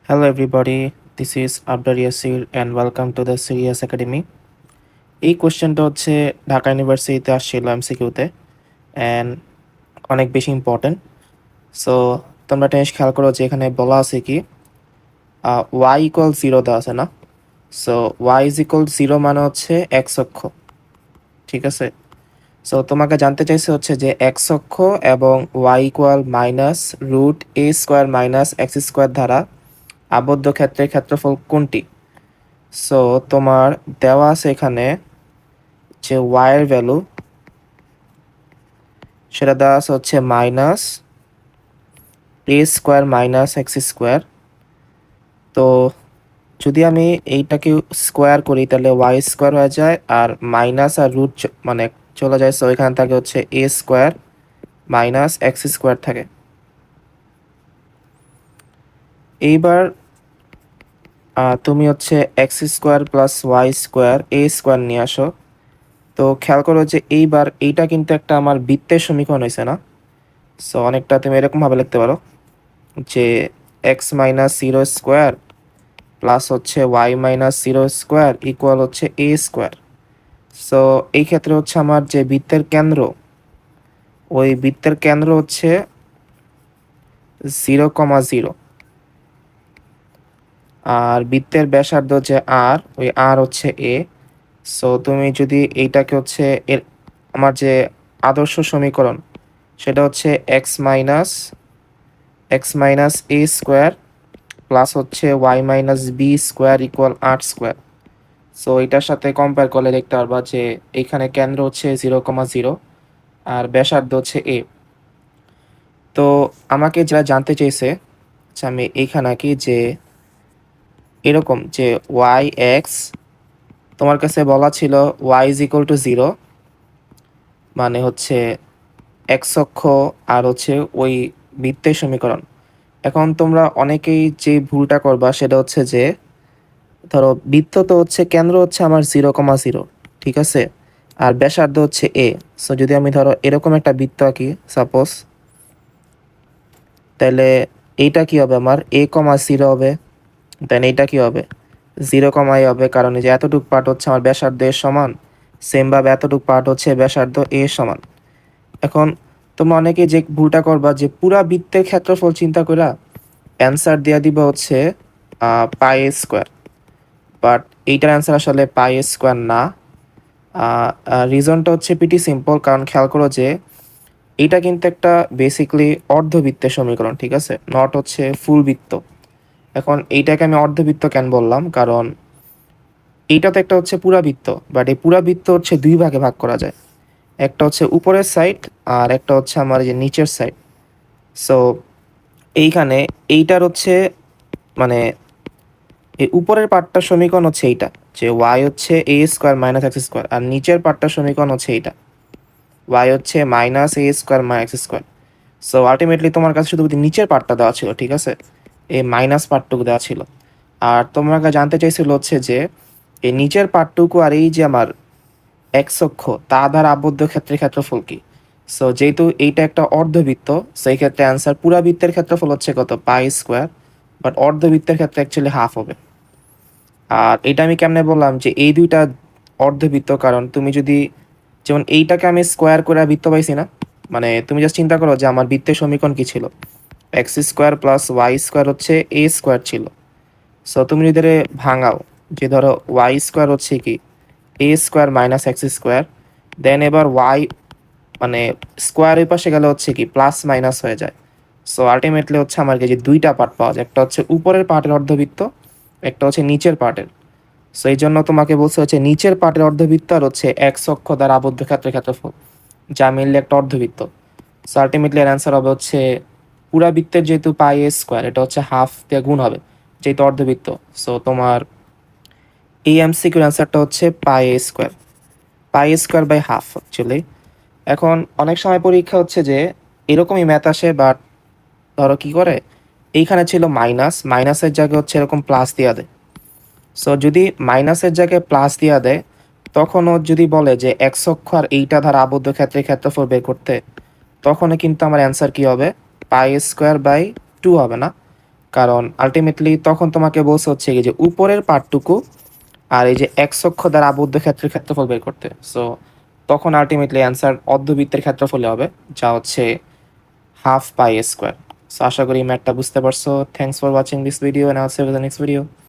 Hello everybody, this is Abdul Yasir and welcome to the Serious Academy. এই কোশ্চেনটা হচ্ছে ঢাকা ইউনিভার্সিটিতে আসছিল এমসিকিউতে অ্যান্ড অনেক বেশি ইম্পর্টেন্ট। সো তোমরা একটা জিনিস খেয়াল করো যে এখানে বলা আছে কি ওয়াই ইকুয়াল জিরো দেওয়া আছে না। So Y is equal zero মানে হচ্ছে এক্স অক্ষ, ঠিক আছে। সো তোমাকে জানতে চাইছে হচ্ছে যে এক্স অক্ষ এবং ওয়াই ইকুয়াল মাইনাস রুট এ স্কোয়ার মাইনাস এক্স স্কোয়ার দ্বারা আবদ্ধ ক্ষেত্রের ক্ষেত্রফল কোনটি। সো তোমার দেওয়া আছে এখানে যে ওয়াই এর ভ্যালু সেটা দেওয়া আছে হচ্ছে মাইনাস এ স্কোয়ার মাইনাস এক্স স্কোয়ার। তো যদি আমি এইটাকে স্কোয়ার করি তাহলে ওয়াই স্কোয়ার হয়ে যায় আর মাইনাস আর রুট মানে চলে যায়। সো এখানে থাকে হচ্ছে এ স্কোয়ার মাইনাস এক্স স্কোয়ার থাকে। এইবার তুমি হচ্ছে x square plus Y square a square নিয়ে আসো। তো খেয়াল করো যে এইবার এইটা কিন্তু একটা আমার বৃত্তের সমীকরণ হয়েছে না। সো অনেকটা তুমি এরকমভাবে লিখতে পারো যে x minus zero square plus হচ্ছে Y minus zero square equal হচ্ছে এ স্কোয়ার। সো এই ক্ষেত্রে হচ্ছে আমার যে বৃত্তের কেন্দ্র, ওই বৃত্তের কেন্দ্র হচ্ছে 0,0 আর বৃত্তের ব্যাসার্ধ যে আর, ওই আর হচ্ছে এ। সো তুমি যদি এইটাকে হচ্ছে এর আমার যে আদর্শ সমীকরণ সেটা হচ্ছে এক্স মাইনাস এ স্কোয়ার প্লাস হচ্ছে Y minus B square equal 8 square. So এটার সাথে কম্পেয়ার করলে দেখতে পারবা যে এইখানে কেন্দ্র হচ্ছে 0,0 আর ব্যাসার্ধ হচ্ছে এ। তো আমাকে যারা জানতে চেয়েছে, আচ্ছা আমি এইখানে আঁকি যে এরকম যে ওয়াই এক্স, তোমার কাছে বলা ছিল Y is equal to zero মানে হচ্ছে এক্স অক্ষ আর হচ্ছে ওই বৃত্তের সমীকরণ। এখন তোমরা অনেকেই যে ভুলটা করবা সেটা হচ্ছে যে ধরো বৃত্ত তো হচ্ছে কেন্দ্র হচ্ছে আমার 0,0, ঠিক আছে, আর ব্যাসার্ধ হচ্ছে এ। সো যদি আমি ধরো এরকম একটা বৃত্ত আঁকি সাপোজ, তাহলে এইটা কি হবে আমার a,0 হবে, দেন এইটা কি হবে 0,a হবে, কারণ এই যে এতটুক পার্ট হচ্ছে আমার ব্যাসার্ধ এর সমান, সেমভাবে এতটুক পার্ট হচ্ছে ব্যাসার্ধ এ সমান। এখন তোমরা অনেকে যে ভুলটা করবা যে পুরা বৃত্তের ক্ষেত্রফল চিন্তা কইরা অ্যান্সার দেওয়া দিবা হচ্ছে পাই স্কোয়ার, বাট এইটার অ্যান্সার আসলে পাই স্কোয়ার না। রিজনটা হচ্ছে পিটি সিম্পল, কারণ খেয়াল করো যে এইটা কিন্তু একটা বেসিকলি অর্ধবৃত্তের সমীকরণ, ঠিক আছে, নট হচ্ছে ফুল বৃত্ত। এখন এইটাকে আমি অর্ধবৃত্ত কেন বললাম, কারণ এইটা তো একটা হচ্ছে পুরা বৃত্ত, বাট এই পুরা বৃত্ত হচ্ছে দুই ভাগে ভাগ করা যায়, একটা হচ্ছে উপরের সাইড আর একটা হচ্ছে আমার এই যে নিচের সাইড। সো এইখানে এইটার হচ্ছে মানে এই উপরের পার্টটার সমীকরণ হচ্ছে এইটা যে ওয়াই হচ্ছে এ স্কোয়ার মাইনাস এক্স স্কোয়ার, আর নিচের পার্টটার সমীকরণ হচ্ছে এইটা ওয়াই হচ্ছে মাইনাস এ square minus x square. So ultimately তোমার কাছে শুধু নিচের পার্টটা দেওয়া ছিল, ঠিক আছে, এই মাইনাস পার্টটুকু দেওয়া ছিল। আর তোমাকে জানতে চাইছিল হচ্ছে যে এই নিচের পার্টটুকু আর এই যে আমার এক্স অক্ষ তা দ্বারা আবদ্ধ ক্ষেত্রের ক্ষেত্রফল কি। সো যেহেতু এইটা একটা অর্ধবৃত্ত, সেই ক্ষেত্রে অ্যান্সার পুরা বৃত্তের ক্ষেত্রফল হচ্ছে কত পাই স্কোয়ার, বাট অর্ধবৃত্তের ক্ষেত্রে অ্যাকচুয়ালি হাফ হবে। আর এটা আমি কেমনে বললাম যে এই দুইটা অর্ধবৃত্ত, কারণ তুমি যদি যেমন এইটাকে আমি স্কোয়ার করে বৃত্ত পাইছি না, মানে তুমি জাস্ট চিন্তা করো যে আমার বৃত্তের সমীকরণ কি ছিল, X square plus Y square হচ্ছে এ স্কোয়ার ছিল। সো তুমি যদি এটারে ভাঙাও যে ধরো ওয়াই স্কোয়ার হচ্ছে কি এ স্কোয়ার মাইনাস এক্স স্কোয়ার, দেন এবার ওয়াই মানে স্কোয়ারের পাশে গেলে হচ্ছে কি প্লাস মাইনাস হয়ে যায়। সো আলটিমেটলি হচ্ছে আমার যে দুইটা পার্ট পাওয়া যায়, একটা হচ্ছে উপরের পার্টের অর্ধবৃত্ত, একটা হচ্ছে নিচের পার্টের। সো এই জন্য তোমাকে বলছে হচ্ছে নিচের পার্টের অর্ধবৃত্ত আর হচ্ছে এক্স অক্ষ দ্বারা আবদ্ধ ক্ষেত্রের ক্ষেত্রফল, যা মিললে একটা অর্ধবৃত্ত। সো আলটিমেটলি এর অ্যান্সার হবে হচ্ছে পুরা বৃত্তের যেহেতু পাই এ স্কোয়ার, এটা হচ্ছে হাফ দিয়ে গুণ হবে যেহেতু অর্ধবৃত্ত। সো তোমার এই এমসিকিউর অ্যান্সারটা হচ্ছে পাই এ স্কোয়ার বাই হাফ অ্যাকচুয়ালি। এখন অনেক সময় পরীক্ষা হচ্ছে যে এরকমই ম্যাথ আসে, বাট ধরো কি করে এইখানে ছিল মাইনাস, মাইনাসের জায়গায় হচ্ছে এরকম প্লাস দেওয়া দেয়। সো যদি মাইনাসের জায়গায় প্লাস দেওয়া দেয়, তখন ও যদি বলে যে এক্স অক্ষ আর এইটা ধারা আবদ্ধ ক্ষেত্রে ক্ষেত্রফল বের করতে, তখনও কিন্তু আমার অ্যান্সার কি হবে পাই স্কোয়ার বাই 2 হবে না, কারণ আলটিমেটলি তখন তোমাকে বলছে হচ্ছে কি যে উপরের পার্টটুকু আর এই যে এক্স অক্ষ দ্বারা আবদ্ধ ক্ষেত্রের ক্ষেত্রফল বের করতে। সো তখন আলটিমেটলি অ্যান্সার অর্ধবৃত্তের ক্ষেত্রফলে হবে, যা হচ্ছে হাফ পাই স্কোয়ার। সো আশা করি ম্যাথটা বুঝতে পারছো। Thanks for watching this video, and I'll see you in the next video.